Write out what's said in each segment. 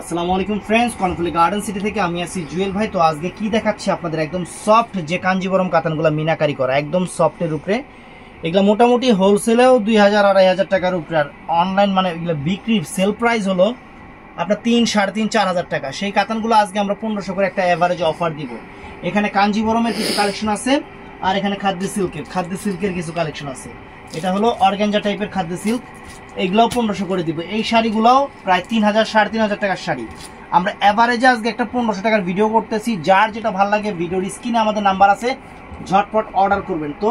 আসসালামু আলাইকুম friends, Karnaphuli garden city থেকে আমি আছি জুয়েল ভাই। তো আজকে কি দেখাচ্ছি আপনাদের, একদম সফট যে কাঞ্জিবরম কাতানগুলো মিনাকারি করা, একদম সফটের উপরে। এগুলো মোটামুটি হোলসেলেও 2000-2500 টাকার উপরে, আর অনলাইন মানে এগুলো বিক্রি সেল প্রাইস হলো আপনার 3,500-4,000 টাকা। সেই কাতানগুলো আজকে আমরা 1500 করে একটা অ্যাভারেজ অফার দিব। এখানে কাঞ্জিবরমের কিছু কালেকশন আছে, আর এখানে খাদ্য সিল্কের কিছু কালেকশন আছে। এটা হলো অর্গানজা টাইপের খাদ্য সিল্ক, এগুলাও 1500 করে দিব। এই শাড়িগুলাও প্রায় 3000-3,500 টাকার শাড়ি। আমরা অ্যাভারেজে আজকে একটা 1500 টাকার ভিডিও করতেছি। যার যেটা ভালো লাগে ভিডিওর স্ক্রিনে আমাদের নাম্বার আছে, ঝটপট অর্ডার করবেন। তো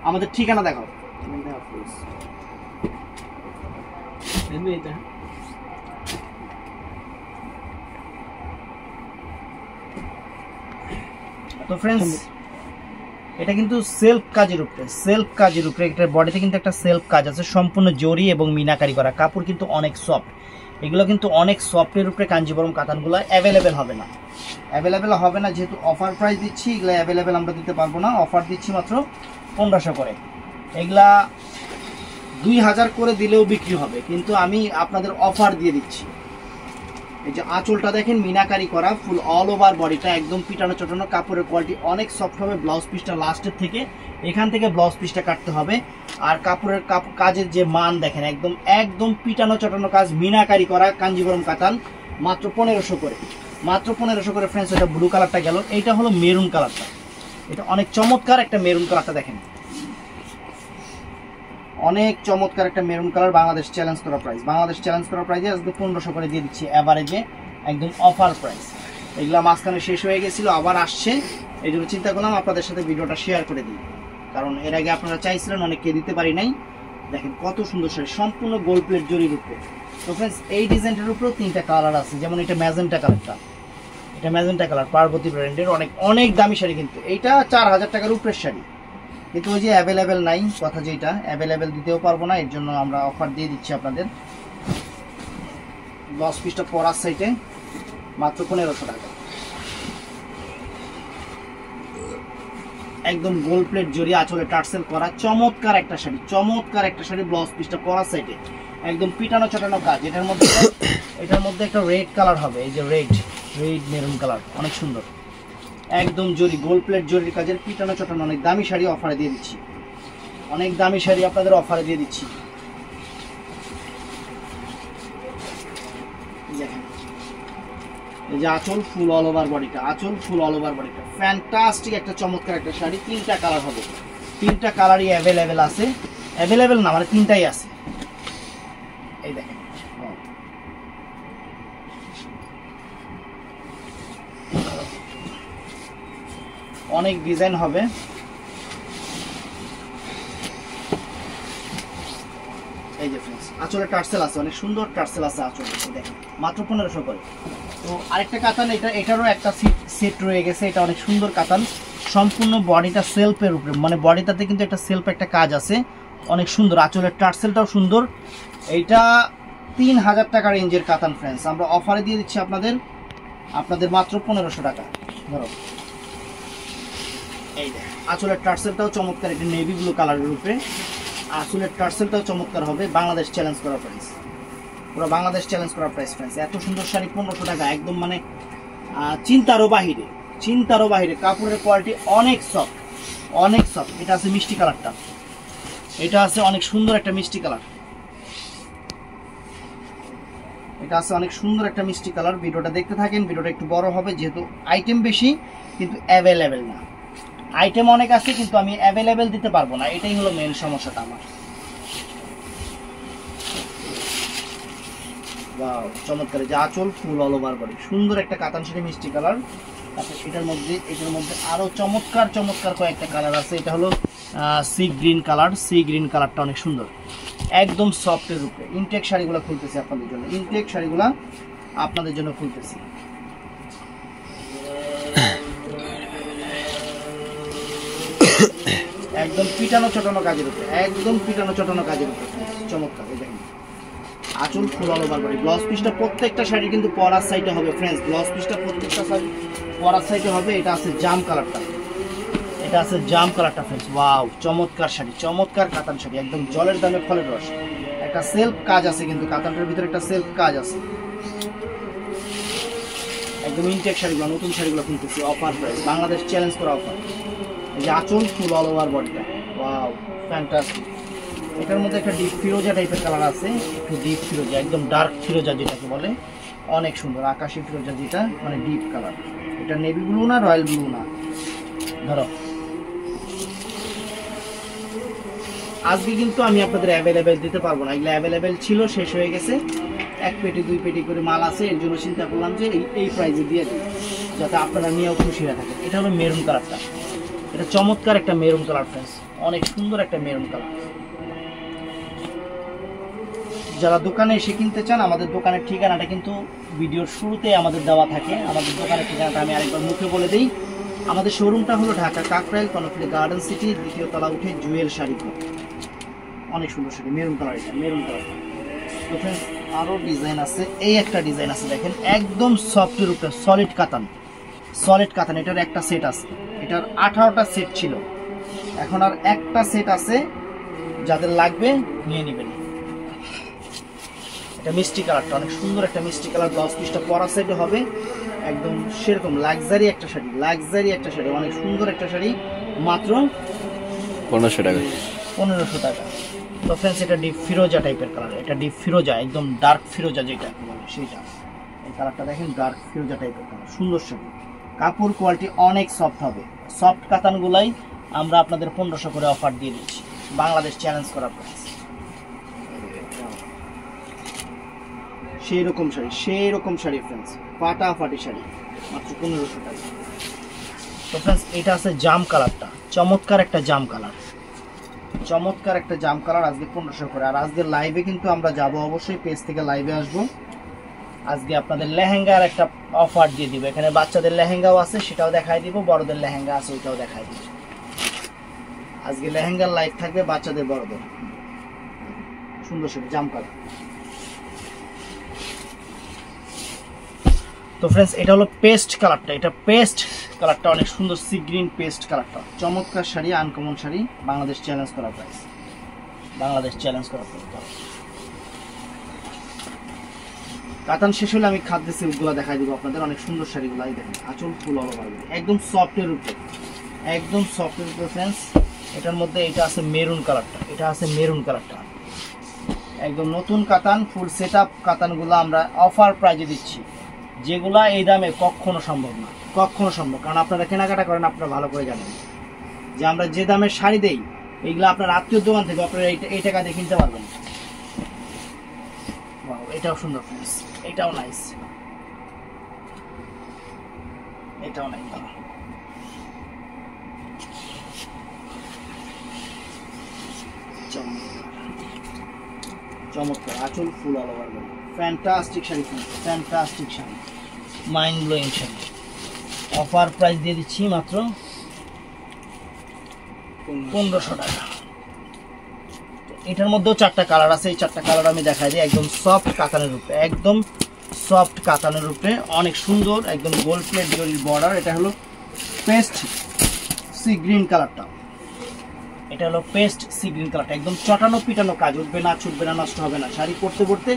আমাদের ঠিকানা দেখাও। তো ফ্রেন্ডস, এটা কিন্তু সেলফ কাজের উপরে, এটার বডিতে কিন্তু একটা সেলফ কাজ আছে, সম্পূর্ণ জরি এবং মিনাকারি করা। কাপড় কিন্তু অনেক সফট, এগুলো কিন্তু অনেক সফটের উপরে কাঞ্জিবরম কাতানগুলো অ্যাভেলেবেল হবে না, যেহেতু অফার প্রাইস দিচ্ছি। এগুলো অ্যাভেলেবেল আমরা দিতে পারবো না, অফার দিচ্ছি মাত্র 1500 করে। এগুলা 2000 করে দিলেও বিক্রি হবে, কিন্তু আমি আপনাদের অফার দিয়ে দিচ্ছি। এই যে আঁচলটা দেখেন, মিনাকারি করা, ফুল অল ওভার বডিটা একদম পিটানো চটানো, কাপড়ের কোয়ালিটি অনেক সফট হবে। ব্লাউজ পিসটা লাস্টের থেকে, এখান থেকে ব্লাউজ পিসটা কাটতে হবে। আর কাপড়ের কাজের যে মান দেখেন, একদম পিটানো চটানো কাজ, মিনাকারি করা কাঞ্জিবরম কাতান, মাত্র 1500 করে ফ্রেন্ডস। এটা ব্লু কালারটা গেল, এইটা হলো মেরুন কালারটা। এটা অনেক চমৎকার একটা মেরুন কালারটা দেখেন, অনেক চমৎকার একটা মেরুন কালার। বাংলাদেশ চ্যালেঞ্জ করা প্রাইসে আজকে 1500 করে দিয়ে দিচ্ছি অ্যাভারেজে, একদম অফার প্রাইস। এগুলো মাঝখানে শেষ হয়ে গেছিল, আবার আসছে, এই জন্য চিন্তা করলাম আপনাদের সাথে ভিডিওটা শেয়ার করে দিই, কারণ এর আগে আপনারা চাইছিলেন, অনেককে দিতে পারি নাই। দেখেন কত সুন্দর শাড়ি, সম্পূর্ণ গোল্ড প্লেট জরির উপরে। তো ফ্রেন্ডস, এই ডিজাইনটার উপরেও 3টা কালার আছে, যেমন এটা ম্যাজেন্টা কালার, পার্বতী ব্র্যান্ডের, অনেক দামি শাড়ি। কিন্তু এইটা 4000 টাকার উপরের শাড়ি, কিন্তু ওই যে অ্যাভেলেবেল নাই কথা, যেটা অ্যাভেলেবেল দিতেও পারবো না, এর জন্য আমরা অফার দিয়ে দিচ্ছি আপনাদের। ব্লাউজ পিসটা পরার সাইডে মাত্র 1500 টাকা, একদম গোল্ড প্লেট জড়িয়ে আঁচলে টার্সেল করা, চমৎকার একটা শাড়ি। ব্লাউজ পিসটা পরার সাইডে একদম পিটানো চটানো কাজ। এটার মধ্যে একটা রেড কালার হবে, এই যে রেড মেরুন কালার, অনেক সুন্দর, একদম জরি, গোল্ড প্লেট জরির কাজের, পিটানো চটানো অনেক দামি শাড়ি অফারে দিয়ে দিচ্ছি, আপনাদের অফারে দিয়ে দিচ্ছি। এই যে আঁচল ফুল অল ওভার বডিটা, ফ্যান্টাস্টিক একটা চমৎকার একটা শাড়ি। 3টা কালার হবে, 3টা কালারই অ্যাভেলেবেল আছে, অ্যাভেলেবেল না মানে 3টাই আছে। এই দেখেন, অনেক ডিজাইন হবে। এই যে ফ্রেন্ডস, আঁচলে টার্সেল আছে, অনেক সুন্দর টার্সেল আছে আঁচলে, দেখেন মাত্র 1500 করে। তো আরেকটা কাতান, এটারও একটা সেট রয়ে গেছে, এটা অনেক সুন্দর কাতান, সম্পূর্ণ বডিটা সেলফের উপরে, মানে বডিটাতে কিন্তু একটা সেলফ একটা কাজ আছে, অনেক সুন্দর। আঁচলের টার্সেলটাও সুন্দর। এইটা 3000 টাকা রেঞ্জের কাতান ফ্রেন্ডস, আমরা অফারে দিয়ে দিচ্ছি আপনাদের মাত্র 1500 টাকা। ধরো এই দেখ, আঁচলের টার্সেলটাও চমৎকার, একটা নেভি ব্লু কালারের উপরে, আঁচলের টার্সেলটাও চমৎকার হবে। বাংলাদেশ চ্যালেঞ্জ করা প্রাইস, পুরো বাংলাদেশ চ্যালেঞ্জ করা প্রাইস ফ্রেন্ডস। এত সুন্দর শাড়ি 1500 টাকা, একদম মানে চিন্তারও বাহিরে। কাপড়ের কোয়ালিটি অনেক সফট। এটা আছে মিষ্টি কালারটা, এটা আছে অনেক সুন্দর একটা মিষ্টি কালার। ভিডিওটা দেখতে থাকেন, ভিডিওটা একটু বড় হবে, যেহেতু আইটেম বেশি কিন্তু অ্যাভেলেবেল না। আইটেম অনেক আছে কিন্তু আমি অ্যাভেলেবেল দিতে পারবো না, এটাই হলো মেন সমস্যাটা আমার। ওয়াও, চমৎকার। যে আঁচল ফুল অল ওভার বডি, সুন্দর একটা কাতান শাড়ি, মিষ্টি কালার। তারপর এটার মধ্যে আরো চমৎকার কয়েকটা কালার আছে। এটা হলো সি গ্রিন কালারটা অনেক সুন্দর, একদম সফটের উপরে। ইনটেক শাড়িগুলো খুলতেছি আপনাদের জন্য, খুলতেছি। একদম পিটানো চটানো কাজের উপরে, চমৎকার। দেখেন আঁচল ফুল অল ওভার বডি, ব্লাউজ পিসটা প্রত্যেকটা শাড়ি কিন্তু পরার সাইডে হবে ফ্রেন্ডস, পরার সাইডে হবে। এটা আছে জাম কালারটা ফ্রেন্ডস, ওয়াও, চমৎকার শাড়ি, চমৎকার কাতান শাড়ি, একদম জলের দামে ফলের রস। একটা সেলফ কাজ আছে, কিন্তু কাতানটার ভিতরে একটা সেলফ কাজ আছে। একদম ইনটেক শাড়িগুলো, নতুন শাড়িগুলো কিনতেছি অফার প্রাইস, বাংলাদেশ চ্যালেঞ্জ করা অফার। এই যে আঁচল ফুল অল ওভার বডিটা, ওয়াও ফ্যান্টাস্টিক। এটার মধ্যে একটা ডিপ ফিরোজা টাইপের কালার আছে, একটু ডিপ ফিরোজা, একদম ডার্ক ফিরোজা যেটাকে বলে, অনেক সুন্দর আকাশি ফিরোজা যেটা, মানে ডিপ কালার। এটা নেভি ব্লু না, রয়্যাল ব্লু না, ধরো। আজকে কিন্তু আমি আপনাদের অ্যাভেলেবেল দিতে পারবো না, এগুলো অ্যাভেলেবেল ছিল, শেষ হয়ে গেছে। 1 পেটি 2 পেটি করে মাল আছে, এর জন্য চিন্তা করলাম যে এই প্রাইসে দিয়ে দিই, যাতে আপনারা নিয়েও খুশি হয়ে থাকেন। এটা হলো মেরুন কালারটা, এটা চমৎকার একটা মেরুন কালার ফ্রেন্ডস, অনেক সুন্দর একটা মেরুন কালার। যারা দোকানে এসে কিনতে চান, আমাদের দোকানের ঠিকানাটা কিন্তু ভিডিওর শুরুতে আমাদের দেওয়া থাকে। আমাদের দোকানের ঠিকানাটা আমি আরেকবার মুখে বলে দিই। আমাদের শোরুমটা হলো ঢাকা কাকরাইল কর্ণফুলী গার্ডেন সিটি, 2য় তলা উঠে জুয়েল শাড়ি ঘর। অনেক সুন্দর শাড়ি, মেরুন কালার, এটা মেরুন কালার। তো ফ্রেন্ডস আরও ডিজাইন আছে, এই একটা ডিজাইন আছে দেখেন, একদম সফটের উপরে সলিড কাতান, সলিড কাতান। এটার একটা সেট আছে, এটার 18টা সেট ছিল, এখন আর একটা সেট আছে, যাদের লাগবে নিয়ে নেবেন। এটা মিষ্টি কালারটা অনেক সুন্দর, একটা মিষ্টি কালার। ব্লাউজ পিসটা পরা সাইডে হবে, একদম সেরকম লাক্সারি একটা শাড়ি, লাক্সারি একটা শাড়ি, অনেক সুন্দর একটা শাড়ি, মাত্র 1500 টাকা। 1500 টাকা। তো ফ্রেন্ডস এটা ডিপ ফিরোজা টাইপের কালার, এটা ডিপ ফিরোজা, একদম ডার্ক ফিরোজা যেটা বলে সেইটা। এই কালারটা দেখেন, ডার্ক ফিরোজা টাইপের কালার, সুন্দর শাড়ি। কাপড় কোয়ালিটি অনেক সফট হবে, সফট কাতানগুলাই আমরা আপনাদের 1500 করে অফার দিয়ে দিচ্ছি, বাংলাদেশ চ্যালেঞ্জ করা প্রাইস। সেই রকম শাড়ি, সেই রকম শাড়ি ফ্রেন্ডস, ফাটাফাটি শাড়ি, মাত্র 1500 টাকা। তো ফ্রেন্ডস এটা আছে জাম কালারটা, চমৎকার একটা জাম কালার, চমৎকার একটা জাম কালার, আজকে 1500 করে। আর আজকে লাইভে কিন্তু আমরা যাব, অবশ্যই পেজ থেকে লাইভে আসবো। আজকে আপনাদের লেহেঙ্গার একটা অফার দিয়ে দিব, এখানে বাচ্চাদের লেহেঙ্গাও আছে, সেটাও দেখাই দিব, বড়দের লেহেঙ্গা আছে, ওইটাও দেখাই দিব। আজকে লেহেঙ্গার লাইভ থাকবে, বাচ্চাদের বড়দের। সুন্দর শাড়ি, জাম কালার। তো ফ্রেন্ডস এটা হলো পেস্ট কালারটা, এটা পেস্ট কালারটা অনেক সুন্দর, সি গ্রিন পেস্ট কালারটা, চমৎকার শাড়ি, আনকমন শাড়ি, বাংলাদেশ চ্যালেঞ্জ করা প্রাইস, বাংলাদেশ চ্যালেঞ্জ করা প্রাইস। কাতান শেষ হলে আমি খাদ্য সিল্কগুলো দেখাই দিব আপনাদের, অনেক সুন্দর শাড়িগুলো। এই দেখেন আঁচল ফুল অল ওভার, একদম সফটের উপরে, একদম সফটের উপরে ফ্রেন্ডস। এটার মধ্যে এটা আছে মেরুন কালারটা, এটা আছে মেরুন কালারটা, একদম নতুন কাতান, ফুল সেট আপ কাতানগুলো আমরা অফার প্রাইজে দিচ্ছি, যেগুলা এই দামে কখনো সম্ভব না, কখনো সম্ভব। কারণ আপনারা কেনাকাটা করেন, আপনারা ভালো করে জানেন যে আমরা যে দামে শাড়ি দেই, এইগুলো আপনার আত্মীয় দোকান থেকে আপনারা এই টাকা দিয়ে কিনতে পারবেন। এটাও সুন্দর ফ্রেন্ডস, এটাও নাইস, এটাও নাইস, চমৎকার আঁচল ফুল all over, fantastic sari, fantastic sari, mind blowing sari. Offer price দিয়ে দিচ্ছি মাত্র 1500 টাকা। এটার মধ্যেও 4টা কালার আছে, এই 4টা কালার আমি দেখাই দিই। একদম সফট কাতানের উপরে, একদম সফট কাতানের উপরে, অনেক সুন্দর, একদম গোল্ড প্লেট জরির বর্ডার। এটা হলো পেস্ট সি গ্রিন কালারটা, এটা হলো পেস্ট সি গ্রিন কালারটা, একদম চটানো পিটানো কাজ, উঠবে না, ছুটবে না, নষ্ট হবে না। শাড়ি পরতে পরতে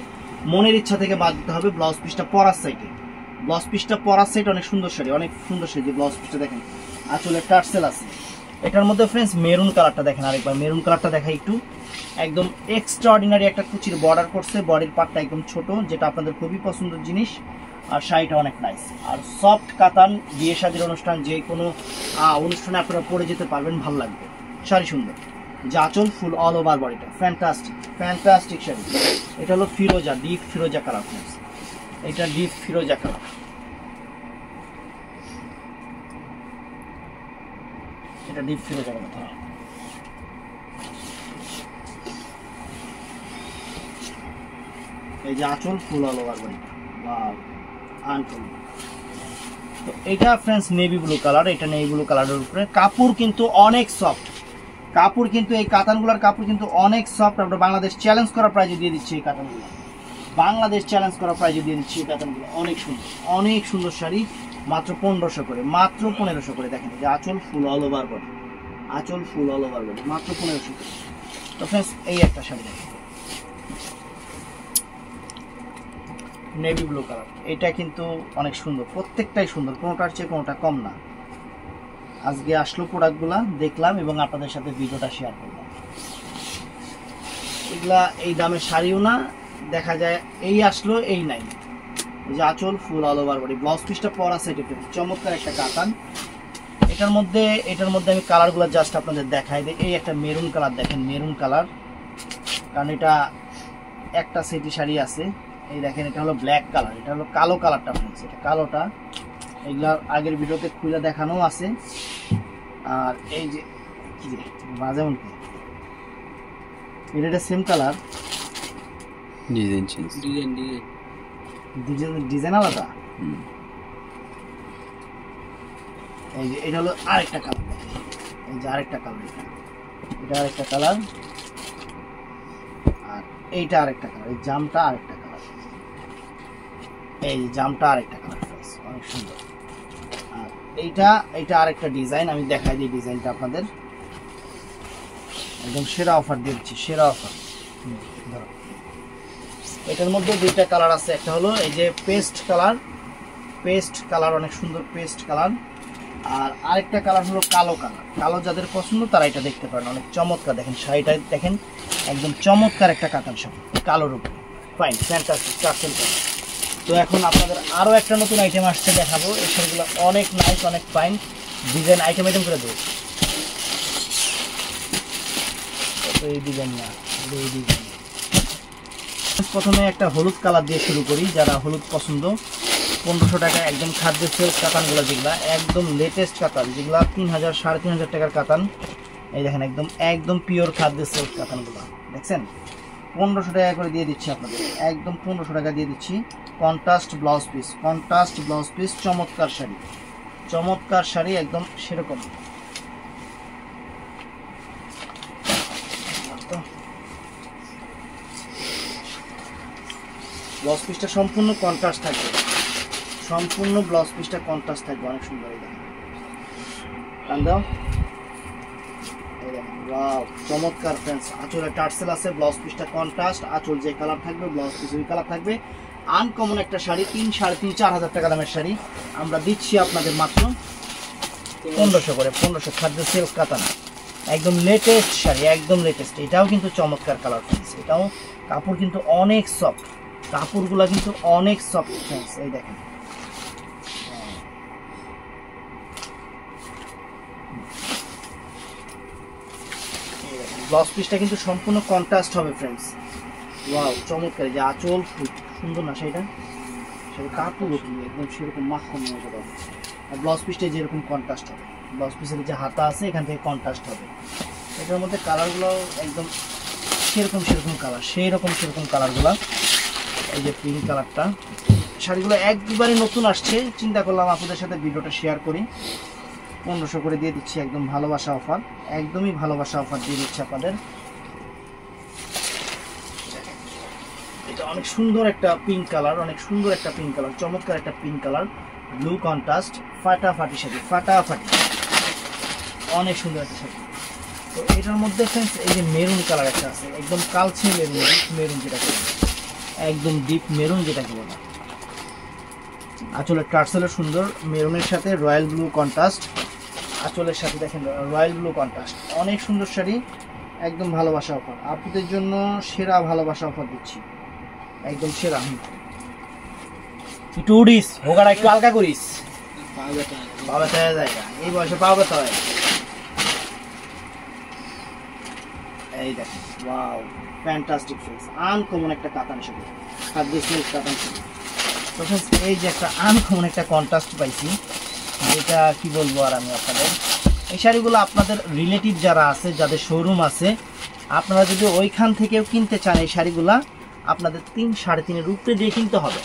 মনের ইচ্ছা থেকে বাদ দিতে হবে। ব্লাউজ পিসটা পরার সাইডে, ব্লাউজ পিসটা পরার সাইড, অনেক সুন্দর শাড়ি, অনেক সুন্দর শাড়ি। ব্লাউজ পিসটা দেখেন, আঁচলে টার্সেল আছে। এটার মধ্যে ফ্রেন্ডস মেরুন কালারটা দেখেন, আরেকবার মেরুন কালারটা দেখাই একটু, একদম এক্সট্রাঅর্ডিনারি একটা কুচির বর্ডার করছে, বডির পার্টটা একদম ছোট, যেটা আপনাদের খুবই পছন্দের জিনিস। আর শাড়িটা অনেক নাইস, আর সফট কাতান, বিয়ে শাদীর অনুষ্ঠান, যে কোনো অনুষ্ঠানে আপনারা পরে যেতে পারবেন, ভালো লাগবে শাড়ি, সুন্দর। আঁচল ফুল অল ওভার বডিটা, ফ্যান্টাস্টিক, ফ্যান্টাস্টিক শাড়ি। এটা হলো ফিরোজা, ডিপ ফিরোজা কালার ফ্রেন্ডস, এটা ডিপ ফিরোজা কালার। এটা ডিপ ফিরোজা কালার, এই যে আঁচল ফুল অল ওভার বডিটা, ওয়াও আনকমন। তো এটা ফ্রেন্ডস নেভি ব্লু কালার, এটা নেভি ব্লু কালারের উপরে। কাপড় কিন্তু অনেক সফট, কাপড় কিন্তু এই কাতানগুলোর কাপড় কিন্তু অনেক সফট। আমরা বাংলাদেশ চ্যালেঞ্জ করা প্রাইজে দিয়ে দিচ্ছি এই কাতানগুলো, বাংলাদেশ চ্যালেঞ্জ করা প্রাইজে দিয়ে দিচ্ছি এই কাতানগুলো। অনেক সুন্দর, অনেক সুন্দর শাড়ি, মাত্র 1500 করে, মাত্র 1500 করে। দেখেন যে আঁচল ফুল অল ওভার বডি, আঁচল ফুল অল ওভার বডি, মাত্র 1500 করে। তো ফ্রেন্ডস এই একটা শাড়ি দেখেন, নেভি ব্লু কালার, এটা কিন্তু অনেক সুন্দর, প্রত্যেকটাই সুন্দর, কোনোটার চেয়ে কোনোটা কম না। আজকে আসলো প্রোডাক্টগুলা দেখলাম এবং আপনাদের সাথে ভিডিওটা শেয়ার করলাম। এগুলা এই দামের শাড়িও না, দেখা যায় এই আসলো এই নাই। এই যে আঁচল ফুল অল ওভার বডি, ব্লাউজ পিসটা পরা সেট চমৎকার একটা কাতান। এটার মধ্যে আমি কালারগুলো জাস্ট আপনাদের দেখাই দিই। এই একটা মেরুন কালার দেখেন, মেরুন কালার, কারণ এটা একটা সেটি শাড়ি আছে। এই দেখেন এটা হলো ব্ল্যাক কালার, এটা হলো কালো কালারটা ফ্রেন্ডস, এটা কালোটা। এইগুলা আগের ভিডিওতে খুলে দেখানো আছে। আর এই যে কি যে বাজে মনকে এটা সেম কালার, ডিজাইন আলাদা। এই যে এটা হলো আরেকটা কালার, এই যে আরেকটা কালার, এটা আরেকটা কালার, আর এইটা আরেকটা কালার, এই জামটা আরেকটা কালার, এই যে জামটা আরেকটা কালার, অনেক সুন্দর। আর এইটা আরেকটা ডিজাইন, আমি দেখাই দিই ডিজাইনটা আপনাদের। একদম সেরা অফার দিচ্ছি, সেরা অফার। ধরো এটার মধ্যে দুইটা কালার আছে, একটা হলো এই যে পেস্ট কালার, অনেক সুন্দর পেস্ট কালার। আর আরেকটা কালার হলো কালো কালার। কালো যাদের পছন্দ তারা এটা দেখতে পারেন, অনেক চমৎকার। দেখেন শাড়িটা দেখেন, একদম চমৎকার একটা কাতান শাড়ি কালোর উপরে, ফাইন ফ্যান্টাস্টিক টার্সেল কালার। তো এখন আপনাদের আরও একটা নতুন আইটেম আসছে, দেখাবো। এই শাড়িগুলো অনেক নাইস, অনেক ফাইন ডিজাইন, আইটেম করে দেবো। এই ডিজাইন না, এই ডিজাইন। প্রথমে একটা হলুদ কালার দিয়ে শুরু করি, যারা হলুদ পছন্দ। 1500 টাকা একদম খাদ্য সিল্ক কাতানগুলো, যেগুলো একদম লেটেস্ট কাতান, যেগুলো 3000 3500 টাকার কাতান। এই দেখেন একদম পিওর খাদ্য সিল্ক কাতানগুলো দেখছেন, 1500 টাকা করে দিয়ে দিচ্ছি আপনাদের, একদম 1500 টাকা দিয়ে দিচ্ছি। কন্ট্রাস্ট ব্লাউজ পিস, চমৎকার শাড়ি একদম সেরকম। ব্লাউজ পিসটা সম্পূর্ণ কন্ট্রাস্ট থাকবে, অনেক সুন্দর। চমৎকার ফ্রেন্ডস, আঁচলে টার্সেল আছে, ব্লাউজ পিসটা কন্ট্রাস্ট, আঁচল যে কালার থাকবে ব্লাউজ পিস ওই কালার থাকবে। আনকমন একটা শাড়ি, 3 3.5 4,000 টাকা দামের শাড়ি আমরা দিচ্ছি আপনাদের মাত্র 1500 করে। 1500 খাদ্য সিল্ক কাতান, একদম লেটেস্ট শাড়ি, একদম লেটেস্ট। এটাও কিন্তু চমৎকার কালার ফ্রেন্ডস, এটাও কাপড় কিন্তু অনেক সফট, কাপড়গুলা কিন্তু অনেক সফট ফ্রেন্ডস। এই দেখেন ব্লাউজ পিসটা কিন্তু সম্পূর্ণ কন্ট্রাস্ট হবে ফ্রেন্ডস। ওয়াও চমৎকার, যে আঁচল সুন্দর না সেটা কাপড়ও কি একদম সেরকম মাখন মজা হবে। আর ব্লাউজ পিসটা যেরকম কন্ট্রাস্ট হবে, ব্লাউজ পিসের যে হাতা আছে এখান থেকে কন্ট্রাস্ট হবে। এটার মধ্যে কালারগুলো একদম সেরকম কালার, সেরকম কালারগুলো। এই যে পিঙ্ক কালারটা, শাড়িগুলো একবারে নতুন আসছে, চিন্তা করলাম আপনাদের সাথে ভিডিওটা শেয়ার করি। 1500 করে দিয়ে দিচ্ছি, একদম ভালোবাসা অফার, একদমই ভালোবাসা অফার দিয়ে দিচ্ছি আপনাদের। এটা অনেক সুন্দর একটা পিঙ্ক কালার, চমৎকার একটা পিঙ্ক কালার, ব্লু কন্ট্রাস্ট, ফাটাফাটি শাড়ি, অনেক সুন্দর একটা শাড়ি। তো এটার মধ্যে ফ্রেন্ডস এই যে মেরুন কালার একটা আছে, একদম কালচে মেরুন যেটাকে একদম ডিপ মেরুন যেটাকে বলে। আঁচলের টার্সেলও সুন্দর, মেরুনের সাথে রয়্যাল ব্লু কন্ট্রাস্ট, আঁচলের সাথে দেখেন রয়্যাল ব্লু কন্ট্রাস্ট, অনেক সুন্দর শাড়ি, একদম ভালোবাসা অফার। আপনাদের জন্য সেরা ভালোবাসা অফার দিচ্ছি, একদম সেরা। একটু উড়িস হোগাটা, একটু হালকা করিস, পা ব্যথা হয়ে যায়, এই বয়সে পা ব্যথা হয়। এই দেখেন ওয়াও ফ্যান্টাস্টিক ফ্রেন্ডস, আনকমন একটা কাতান শাড়ি, খাদ্য সিল্ক কাতান শাড়ি। তো ফ্রেন্ডস এই যে একটা আনকমন একটা কন্ট্রাস্ট পাইছি, যেটা কি বলবো আর আমি আপনাদের। এই শাড়িগুলো আপনাদের রিলেটিভ যারা আছে, যাদের শোরুম আছে, আপনারা যদি ওইখান থেকেও কিনতে চান, এই শাড়িগুলা আপনাদের 3 3.5 উপরে দিয়ে কিনতে হবে।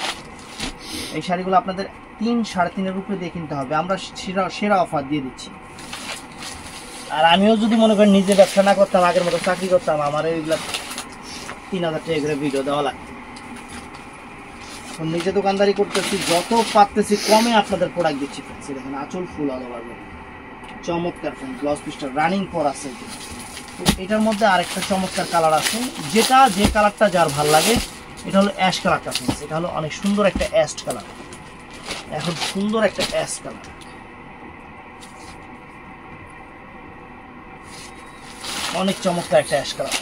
এই শাড়িগুলো আপনাদের 3 3.5 উপরে দিয়ে কিনতে হবে। আমরা সেরা অফার দিয়ে দিচ্ছি। আর আমিও যদি মনে করেন নিজে ব্যবসা না করতাম, আগের মতো চাকরি করতাম, আমার এইগুলা 3000 টাকা করে ভিডিও দেওয়া লাগতো। নিজে দোকানদারি করতেছি, যত পারতেছি কমে আপনাদের প্রোডাক্ট দিচ্ছি। দেখেন আঁচল ফুল অল ওভার, চমৎকার ফ্রেন্ড, ব্লাউজ পিসটা রানিং পর আছে। তো এটার মধ্যে আরেকটা চমৎকার কালার আছে, যে কালারটা যার ভাল লাগে এটা হলো অ্যাশ কালারটা ফ্রেন্ডস, এটা হলো অনেক সুন্দর একটা অ্যাশ কালার, এখন সুন্দর একটা অ্যাশ কালার, অনেক চমৎকার একটা অ্যাশ কালার।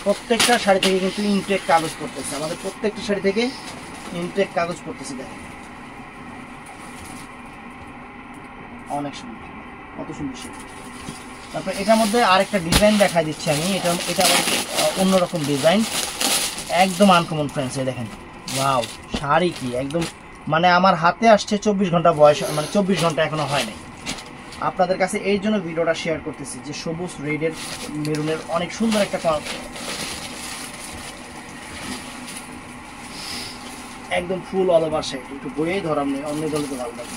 প্রত্যেকটা শাড়ি থেকে কিন্তু ইনটেক কাগজ পড়তেছে, আমাদের প্রত্যেকটা শাড়ি থেকে ইনটেক কাগজ পড়তেছে, দেখেন অনেক সুন্দর, কত সুন্দর শাড়ি। তারপর এটার মধ্যে আরেকটা ডিজাইন দেখাই দিচ্ছি আমি, এটা আবার অন্যরকম ডিজাইন, একদম আনকমন ফ্রেন্ডস। দেখেন ওয়াও, শাড়ি কি একদম, মানে আমার হাতে আসছে 24 ঘন্টা বয়স, মানে 24 ঘন্টা এখনো হয় নাই। আপনাদের কাছে এই জন্য ভিডিওটা শেয়ার করতেছি যে সবুজ রেডের মেরুনের অনেক সুন্দর একটা একদম ফুল অল ওভার শাড়ি, একটু বইয়েই ধরাম নেই, অন্য দলে তো ভালো লাগে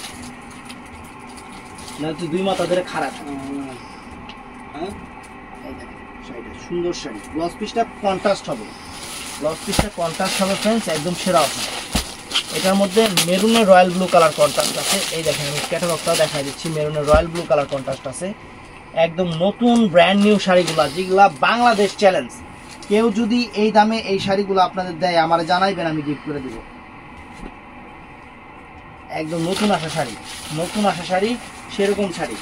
না, তুই 2 মাথা ধরে খারাপ। শাড়িটা সুন্দর শাড়ি, ব্লাউজ পিসটা কন্ট্রাস্ট হবে, ব্লাউজ পিসটা কন্ট্রাস্ট হবে ফ্রেন্ডস, একদম সেরা অপশন। এটার মধ্যে মেরুনের রয়্যাল ব্লু কালার কন্ট্রাস্ট আছে, এই দেখেন আমি ক্যাটালগটা দেখাই দিচ্ছি, মেরুনের রয়্যাল ব্লু কালার কন্ট্রাস্ট আছে, একদম নতুন ব্র্যান্ড নিউ শাড়িগুলা, যেগুলা বাংলাদেশ চ্যালেঞ্জ। কেউ যদি এই দামে এই শাড়িগুলো আপনাদের দেয় আমার জানাইবেন, আমি গিফট করে দিব। একদম নতুন আসা শাড়ি, নতুন আসা শাড়ি, সেরকম শাড়ি।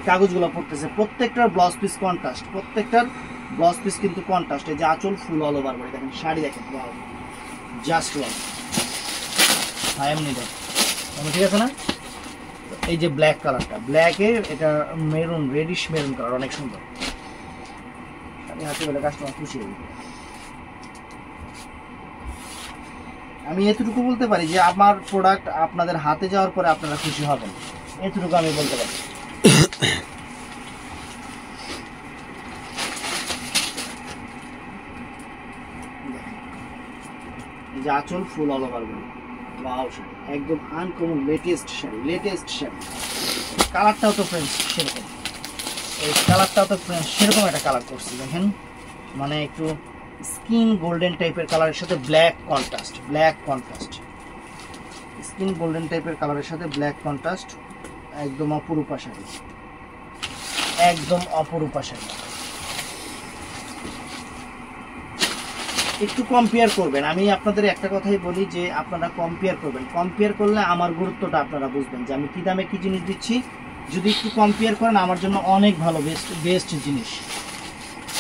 কাগজগুলো পড়তেছে, প্রত্যেকটার ব্লাউজ পিস কন্ট্রাস্ট, প্রত্যেকটার ব্লাউজ পিস কিন্তু কন্ট্রাস্ট। এই যে আঁচল ফুল অল ওভার করে, দেখেন শাড়ি দেখেন wow, just wow, I am needed, ঠিক আছে না? এই যে ব্ল্যাক কালারটা, ব্ল্যাকে এটা মেরুন, রেডিশ মেরুন কালার, অনেক সুন্দর শাড়ি। হাতে বেলা কাস্টমার খুশি হয়ে যাবে। আমি এতটুকু বলতে পারি যে আমার প্রোডাক্ট আপনাদের হাতে যাওয়ার পরে আপনারা খুশি হবেন, এতটুকু আমি বলতে পারি। যে আঁচল ফুল অল ওভার বলি, ওয়াও শাড়ি, একদম uncommon latest sari, latest sari. কালারটাও তো ফ্রেন্ডস সেরকম, এই কালারটাও তো ফ্রেন্ডস সেরকম একটা কালার করছি, দেখেন মানে একটু স্কিন গোল্ডেন টাইপের কালারের সাথে black contrast, black contrast, skin golden টাইপের কালারের সাথে ব্ল্যাক কন্ট্রাস্ট, একদম অপরূপা শাড়ি, একদম অপরূপা শাড়ি। একটু কম্পেয়ার করবেন, আমি আপনাদের একটা কথাই বলি যে আপনারা কম্পেয়ার করবেন, কম্পেয়ার করলে আমার গুরুত্বটা আপনারা বুঝবেন যে আমি কি দামে কি জিনিস দিচ্ছি। যদি একটু কম্পেয়ার করেন আমার জন্য অনেক ভালো, বেস্ট জিনিস।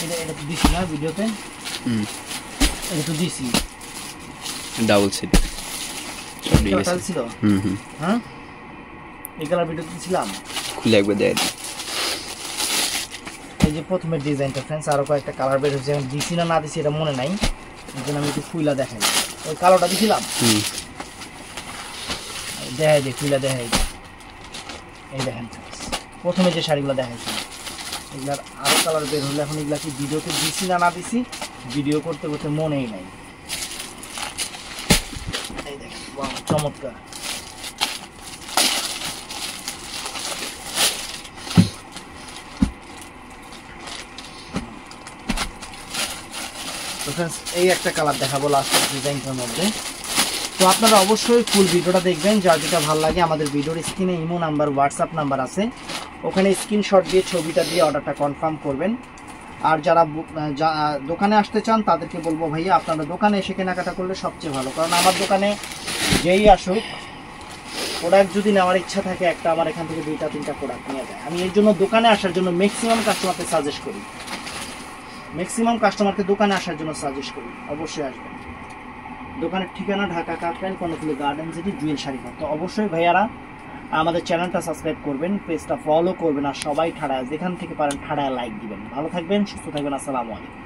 এটা তো দিছি না ভিডিওতে, এটা তো দিছি ডাবল সিট ছিল, হ্যাঁ এই কালার ভিডিও দিছিলাম, খুলে একবার দেয়। এই যে প্রথমের ডিজাইনটা ফ্রেন্ডস, আরো কয়েকটা কালার বের হয়েছে, দিছি না না দিছি এটা মনে নাই, এই জন্য আমি একটু ফুইলা দেখাই। ওই কালোটা দিছিলাম, দেখাই দিই ফুইলা দেখাই। এই দেখেন প্রথমে যে শাড়িগুলো দেখাইছি, এগুলার আরো কালার বের হলে এখন এগুলা কি ভিডিওতে দিছি না না দিছি ভিডিও করতে করতে মনেই নাই। এই দেখেন ওয়াও, চমৎকার। তো फ्रेंड्स এই একটা কালার দেখাবো লাস্টের ডিজাইনটার মধ্যে। তো আপনারা অবশ্যই ফুল ভিডিওটা দেখবেন, যার যেটা ভালো লাগে আমাদের ভিডিওর স্ক্রিনে ইমো নাম্বার, হোয়াটসঅ্যাপ নাম্বার আছে, ওখানে স্ক্রিনশট দিয়ে ছবিটা দিয়ে অর্ডারটা কনফার্ম করবেন। আর যারা দোকানে আসতে চান তাদেরকে বলবো ভাইয়া আপনারা দোকানে এসে কেনাকাটা করলে সবচেয়ে ভালো, কারণ আমার দোকানে যেই আসুক প্রোডাক্ট যদি নেওয়ার ইচ্ছা থাকে একটা, আমার এখান থেকে 2টা 3টা প্রোডাক্ট নিয়ে যায়। আমি এই জন্য দোকানে আসার জন্য ম্যাক্সিমাম কাস্টমারকে সাজেস্ট করি, ম্যাক্সিমাম কাস্টমারকে দোকানে আসার জন্য সাজেস্ট করি, অবশ্যই আসবেন। দোকানের ঠিকানা ঢাকা কাকরাইল কর্ণফুলী গার্ডেন সিটি জুয়েল শাড়ি ঘর। তো অবশ্যই ভাইয়ারা আমাদের চ্যানেলটা সাবস্ক্রাইব করবেন, পেজটা ফলো করবেন, আর সবাই ঠাড়ায় যেখান থেকে পারেন ঠাড়ায় লাইক দিবেন। ভালো থাকবেন, সুস্থ থাকবেন, আসসালামু আলাইকুম।